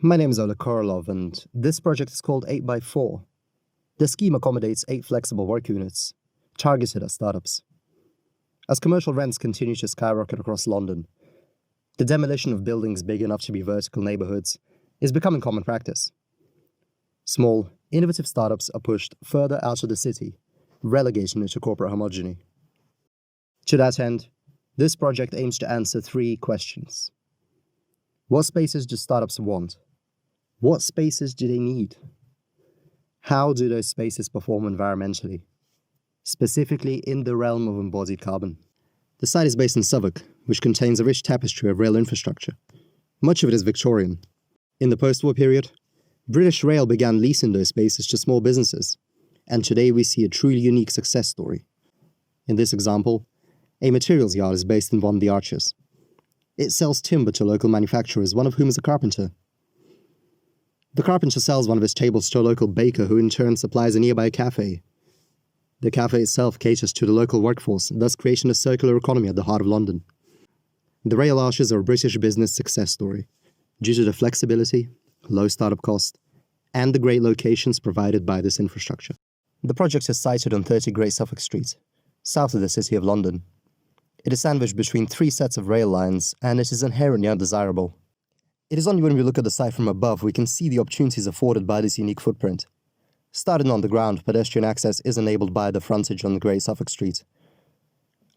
My name is Oleg Korolov, and this project is called 8x4. The scheme accommodates 8 flexible work units, targeted at startups. As commercial rents continue to skyrocket across London, the demolition of buildings big enough to be vertical neighborhoods is becoming common practice. Small, innovative startups are pushed further out of the city, relegating it to corporate homogeny. To that end, this project aims to answer 3 questions. What spaces do startups want? What spaces do they need? How do those spaces perform environmentally, specifically in the realm of embodied carbon? The site is based in Southwark, which contains a rich tapestry of rail infrastructure. Much of it is Victorian. In the post-war period, British Rail began leasing those spaces to small businesses, and today we see a truly unique success story. In this example, a materials yard is based in one of the arches. It sells timber to local manufacturers, one of whom is a carpenter. The carpenter sells one of his tables to a local baker, who in turn supplies a nearby cafe. The cafe itself caters to the local workforce, thus creating a circular economy at the heart of London. The rail arches are a British business success story, due to the flexibility, low startup cost, and the great locations provided by this infrastructure. The project is sited on 30 Great Suffolk Street, south of the City of London. It is sandwiched between 3 sets of rail lines, and it is inherently undesirable. It is only when we look at the site from above we can see the opportunities afforded by this unique footprint. Starting on the ground, pedestrian access is enabled by the frontage on the Great Suffolk Street.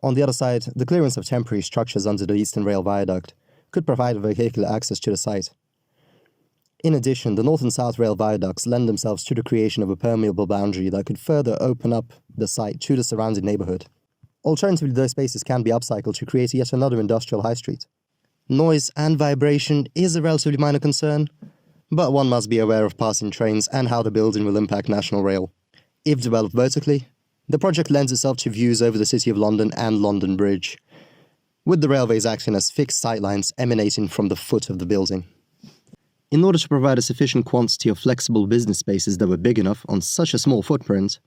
On the other side, the clearance of temporary structures under the Eastern Rail Viaduct could provide vehicular access to the site. In addition, the North and South Rail Viaducts lend themselves to the creation of a permeable boundary that could further open up the site to the surrounding neighbourhood. Alternatively, those spaces can be upcycled to create yet another industrial high street. Noise and vibration is a relatively minor concern, but one must be aware of passing trains and how the building will impact National Rail. If developed vertically, the project lends itself to views over the City of London and London Bridge, with the railways acting as fixed sightlines emanating from the foot of the building. In order to provide a sufficient quantity of flexible business spaces that were big enough on such a small footprint,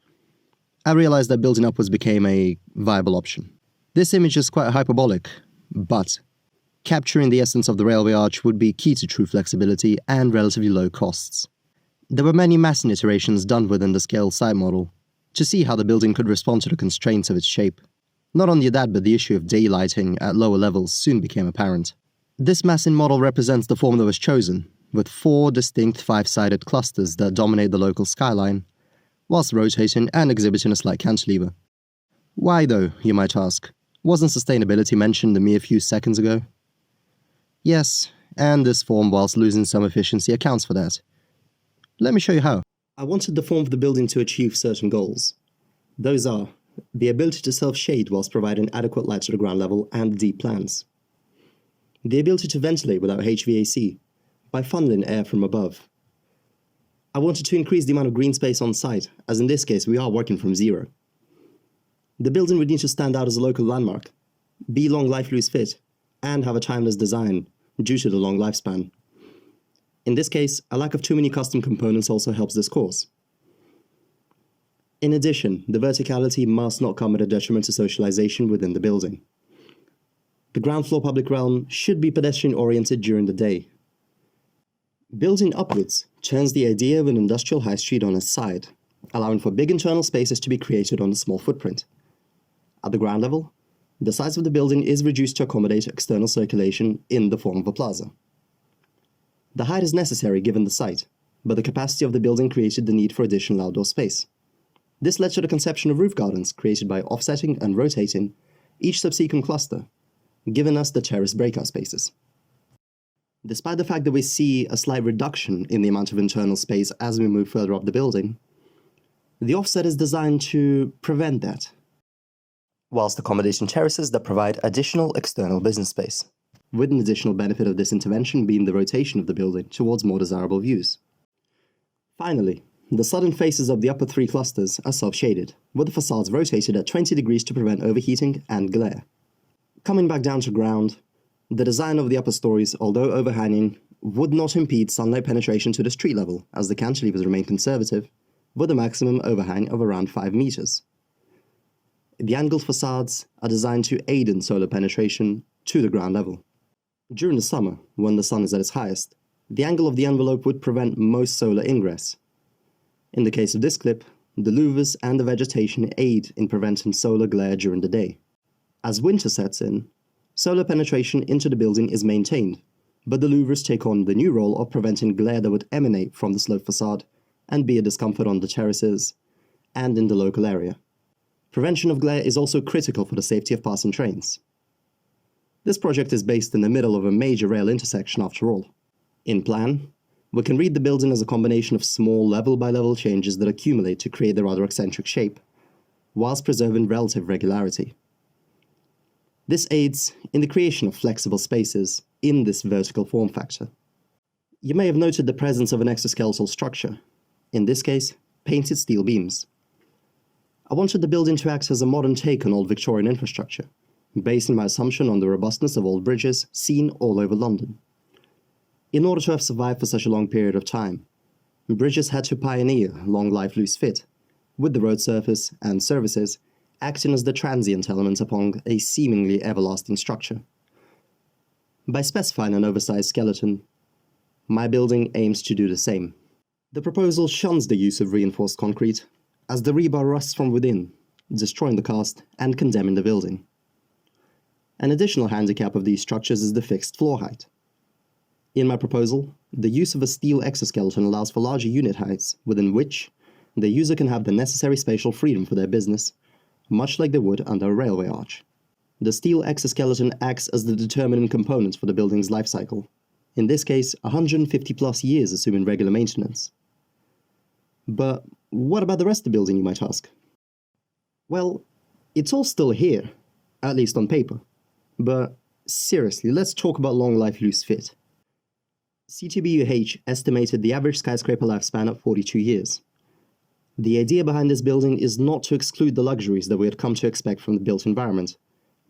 I realized that building upwards became a viable option. This image is quite hyperbolic, but capturing the essence of the railway arch would be key to true flexibility and relatively low costs. There were many massing iterations done within the scale site model to see how the building could respond to the constraints of its shape. Not only that, but the issue of daylighting at lower levels soon became apparent. This massing model represents the form that was chosen, with 4 distinct 5-sided clusters that dominate the local skyline, whilst rotating and exhibiting a slight cantilever. Why though, you might ask? Wasn't sustainability mentioned a mere few seconds ago? Yes, and this form, whilst losing some efficiency, accounts for that. Let me show you how. I wanted the form of the building to achieve certain goals. Those are the ability to self-shade whilst providing adequate light to the ground level and deep plans, the ability to ventilate without HVAC, by funneling air from above. I wanted to increase the amount of green space on site, as in this case we are working from zero. The building would need to stand out as a local landmark, be long life-loose fit, and have a timeless design due to the long lifespan. In this case, a lack of too many custom components also helps this cause. In addition, the verticality must not come at a detriment to socialization within the building. The ground floor public realm should be pedestrian-oriented during the day. Building upwards turns the idea of an industrial high street on its side, allowing for big internal spaces to be created on a small footprint. At the ground level, the size of the building is reduced to accommodate external circulation in the form of a plaza. The height is necessary given the site, but the capacity of the building created the need for additional outdoor space. This led to the conception of roof gardens created by offsetting and rotating each subsequent cluster, giving us the terrace breakout spaces. Despite the fact that we see a slight reduction in the amount of internal space as we move further up the building, the offset is designed to prevent that, whilst accommodating terraces that provide additional external business space, with an additional benefit of this intervention being the rotation of the building towards more desirable views. Finally, the southern faces of the upper 3 clusters are self-shaded, with the facades rotated at 20 degrees to prevent overheating and glare. Coming back down to ground, the design of the upper stories, although overhanging, would not impede sunlight penetration to the street level, as the cantilevers remain conservative, with a maximum overhang of around 5 meters. The angled facades are designed to aid in solar penetration to the ground level. During the summer, when the sun is at its highest, the angle of the envelope would prevent most solar ingress. In the case of this clip, the louvers and the vegetation aid in preventing solar glare during the day. As winter sets in, solar penetration into the building is maintained, but the louvers take on the new role of preventing glare that would emanate from the sloped facade and be a discomfort on the terraces and in the local area. Prevention of glare is also critical for the safety of passing trains. This project is based in the middle of a major rail intersection after all. In plan, we can read the building as a combination of small level-by-level changes that accumulate to create the rather eccentric shape, whilst preserving relative regularity. This aids in the creation of flexible spaces in this vertical form factor. You may have noted the presence of an exoskeletal structure, in this case, painted steel beams. I wanted the building to act as a modern take on old Victorian infrastructure, based on my assumption on the robustness of old bridges seen all over London. In order to have survived for such a long period of time, bridges had to pioneer long life loose fit, with the road surface and services acting as the transient element upon a seemingly everlasting structure. By specifying an oversized skeleton, my building aims to do the same. The proposal shuns the use of reinforced concrete, as the rebar rusts from within, destroying the cast and condemning the building. An additional handicap of these structures is the fixed floor height. In my proposal, the use of a steel exoskeleton allows for larger unit heights, within which the user can have the necessary spatial freedom for their business, much like they would under a railway arch. The steel exoskeleton acts as the determining component for the building's life cycle, in this case 150 plus years assuming regular maintenance. But what about the rest of the building, you might ask? Well, it's all still here, at least on paper. But seriously, let's talk about long life loose fit. CTBUH estimated the average skyscraper lifespan at 42 years. The idea behind this building is not to exclude the luxuries that we had come to expect from the built environment,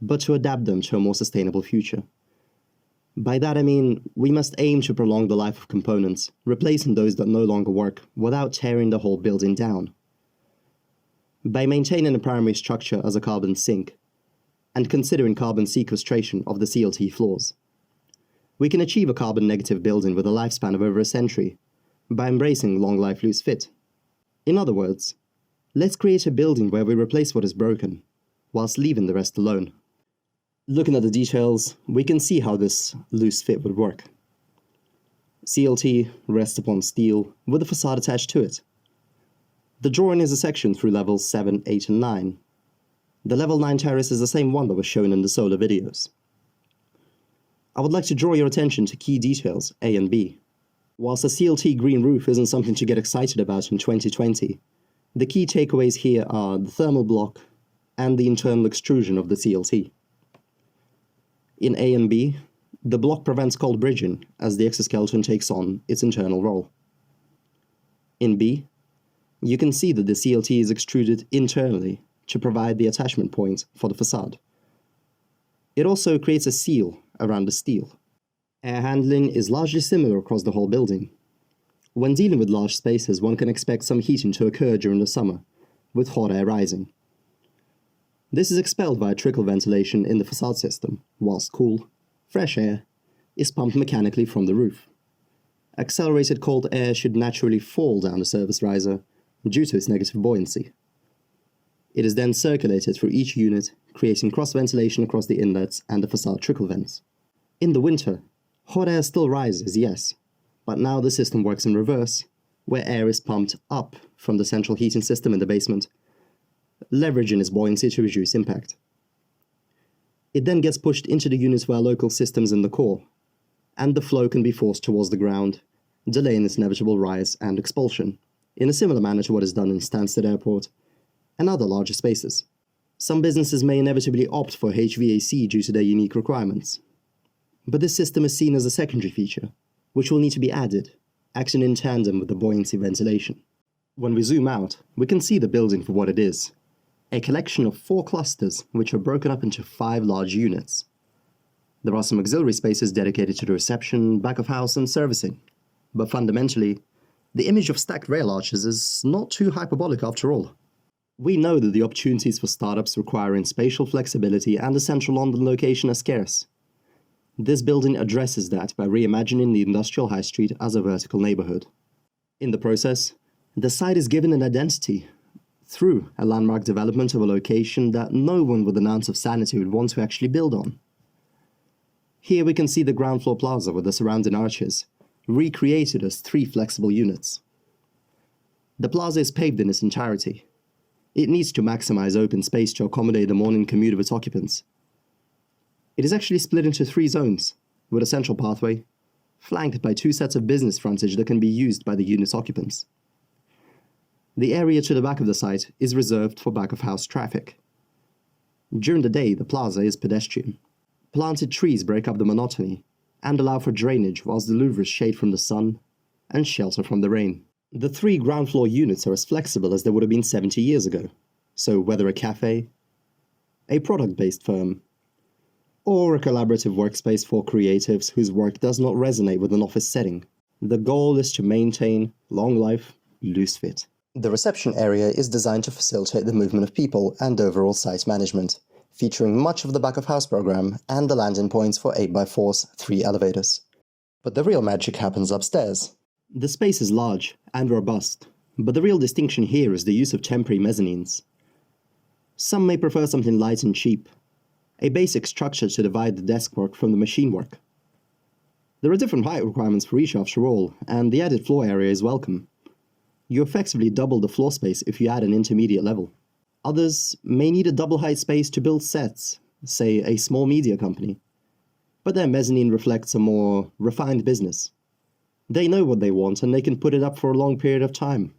but to adapt them to a more sustainable future. By that I mean, we must aim to prolong the life of components, replacing those that no longer work without tearing the whole building down. By maintaining the primary structure as a carbon sink, and considering carbon sequestration of the CLT floors, we can achieve a carbon-negative building with a lifespan of over a century by embracing long life loose fit. In other words, let's create a building where we replace what is broken, whilst leaving the rest alone. Looking at the details, we can see how this loose fit would work. CLT rests upon steel with a facade attached to it. The drawing is a section through levels 7, 8 and 9. The level 9 terrace is the same one that was shown in the solar videos. I would like to draw your attention to key details A and B. Whilst the CLT green roof isn't something to get excited about in 2020, the key takeaways here are the thermal block and the internal extrusion of the CLT. In A and B, the block prevents cold bridging as the exoskeleton takes on its internal role. In B, you can see that the CLT is extruded internally to provide the attachment point for the facade. It also creates a seal around the steel. Air handling is largely similar across the whole building. When dealing with large spaces, one can expect some heating to occur during the summer, with hot air rising. This is expelled via trickle ventilation in the facade system, whilst cool, fresh air is pumped mechanically from the roof. Accelerated cold air should naturally fall down the service riser due to its negative buoyancy. It is then circulated through each unit, creating cross-ventilation across the inlets and the facade trickle vents. In the winter, hot air still rises, yes, but now the system works in reverse, where air is pumped up from the central heating system in the basement, leveraging its buoyancy to reduce impact. It then gets pushed into the units via local systems in the core, and the flow can be forced towards the ground, delaying its inevitable rise and expulsion, in a similar manner to what is done in Stansted Airport and other larger spaces. Some businesses may inevitably opt for HVAC due to their unique requirements, but this system is seen as a secondary feature, which will need to be added, acting in tandem with the buoyancy ventilation. When we zoom out, we can see the building for what it is, a collection of 4 clusters which are broken up into 5 large units. There are some auxiliary spaces dedicated to the reception, back of house and servicing, but fundamentally, the image of stacked rail arches is not too hyperbolic after all. We know that the opportunities for startups requiring spatial flexibility and a central London location are scarce. This building addresses that by reimagining the industrial high street as a vertical neighborhood. In the process, the site is given an identity through a landmark development of a location that no one with an ounce of sanity would want to actually build on. Here we can see the ground floor plaza with the surrounding arches, recreated as 3 flexible units. The plaza is paved in its entirety. It needs to maximize open space to accommodate the morning commute of its occupants. It is actually split into 3 zones, with a central pathway, flanked by 2 sets of business frontage that can be used by the unit's occupants. The area to the back of the site is reserved for back-of-house traffic. During the day, the plaza is pedestrian. Planted trees break up the monotony and allow for drainage whilst the louvres shade from the sun and shelter from the rain. The 3 ground floor units are as flexible as they would have been 70 years ago, so whether a cafe, a product-based firm, or a collaborative workspace for creatives whose work does not resonate with an office setting, the goal is to maintain long life, loose fit. The reception area is designed to facilitate the movement of people and overall site management, featuring much of the back-of-house program and the landing points for 8x4's 3 elevators. But the real magic happens upstairs. The space is large and robust, but the real distinction here is the use of temporary mezzanines. Some may prefer something light and cheap, a basic structure to divide the desk work from the machine work. There are different height requirements for each after all, and the added floor area is welcome. You effectively double the floor space if you add an intermediate level. Others may need a double height space to build sets, say a small media company, but their mezzanine reflects a more refined business. They know what they want and they can put it up for a long period of time,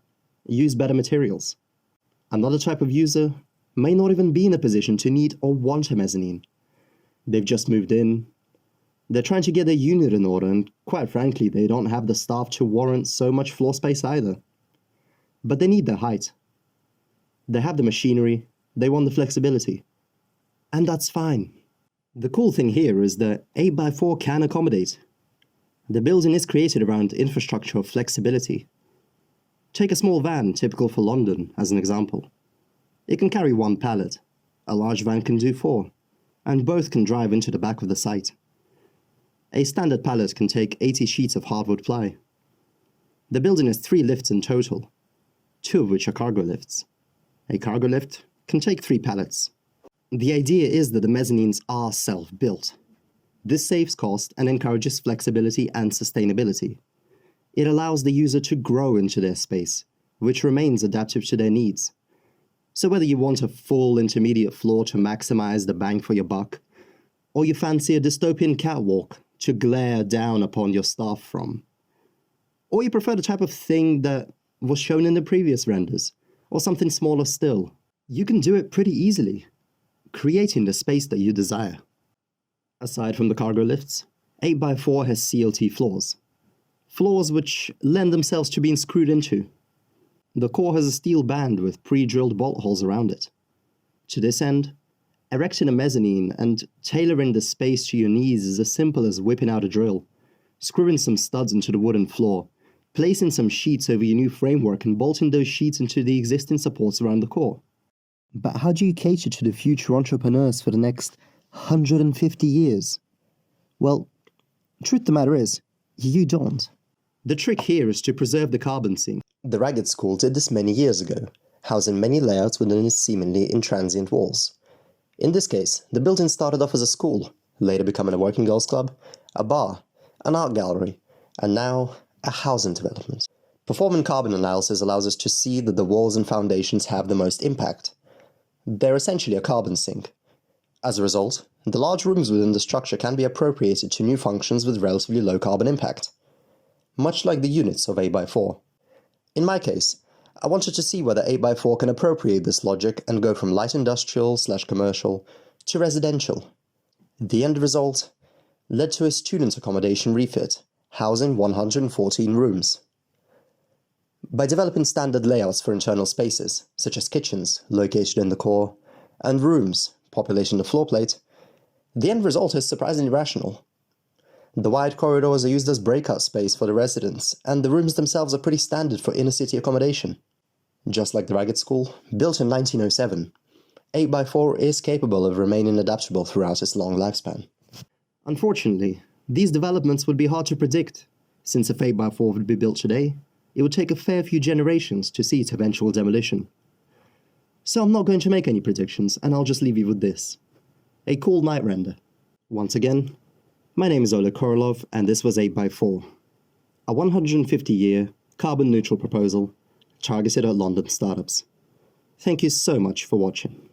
use better materials. Another type of user may not even be in a position to need or want a mezzanine. They've just moved in, they're trying to get their unit in order, and quite frankly, they don't have the staff to warrant so much floor space either. But they need their height. They have the machinery, they want the flexibility. And that's fine. The cool thing here is that 8x4 can accommodate. The building is created around infrastructure of flexibility. Take a small van typical for London as an example. It can carry 1 pallet, a large van can do 4, and both can drive into the back of the site. A standard pallet can take 80 sheets of hardwood ply. The building has 3 lifts in total, 2 of which are cargo lifts. A cargo lift can take 3 pallets. The idea is that the mezzanines are self-built. This saves cost and encourages flexibility and sustainability. It allows the user to grow into their space, which remains adaptive to their needs. So whether you want a full intermediate floor to maximize the bang for your buck, or you fancy a dystopian catwalk to glare down upon your staff from, or you prefer the type of thing that was shown in the previous renders, or something smaller still, you can do it pretty easily, creating the space that you desire. Aside from the cargo lifts, 8x4 has CLT floors. Floors which lend themselves to being screwed into. The core has a steel band with pre-drilled bolt holes around it. To this end, erecting a mezzanine and tailoring the space to your needs is as simple as whipping out a drill, screwing some studs into the wooden floor, placing some sheets over your new framework and bolting those sheets into the existing supports around the core. But how do you cater to the future entrepreneurs for the next 150 years? Well, truth of the matter is, you don't. The trick here is to preserve the carbon sink. The Ragged School did this many years ago, housing many layouts within its seemingly intransient walls. In this case, the building started off as a school, later becoming a working girls' club, a bar, an art gallery, and now a housing development. Performing carbon analysis allows us to see that the walls and foundations have the most impact. They're essentially a carbon sink. As a result, the large rooms within the structure can be appropriated to new functions with relatively low carbon impact, much like the units of 8x4. In my case, I wanted to see whether 8x4 can appropriate this logic and go from light industrial/commercial to residential. The end result led to a student accommodation refit, housing 114 rooms. By developing standard layouts for internal spaces, such as kitchens located in the core, and rooms populating the floor plate, the end result is surprisingly rational. The wide corridors are used as breakout space for the residents, and the rooms themselves are pretty standard for inner-city accommodation. Just like the Ragged School, built in 1907, 8x4 is capable of remaining adaptable throughout its long lifespan. Unfortunately, these developments would be hard to predict. Since if 8x4 would be built today, it would take a fair few generations to see its eventual demolition. So I'm not going to make any predictions, and I'll just leave you with this. A cool night render. Once again, my name is Oleg Korolov, and this was 8x4. A 150-year, carbon-neutral proposal targeted at London startups. Thank you so much for watching.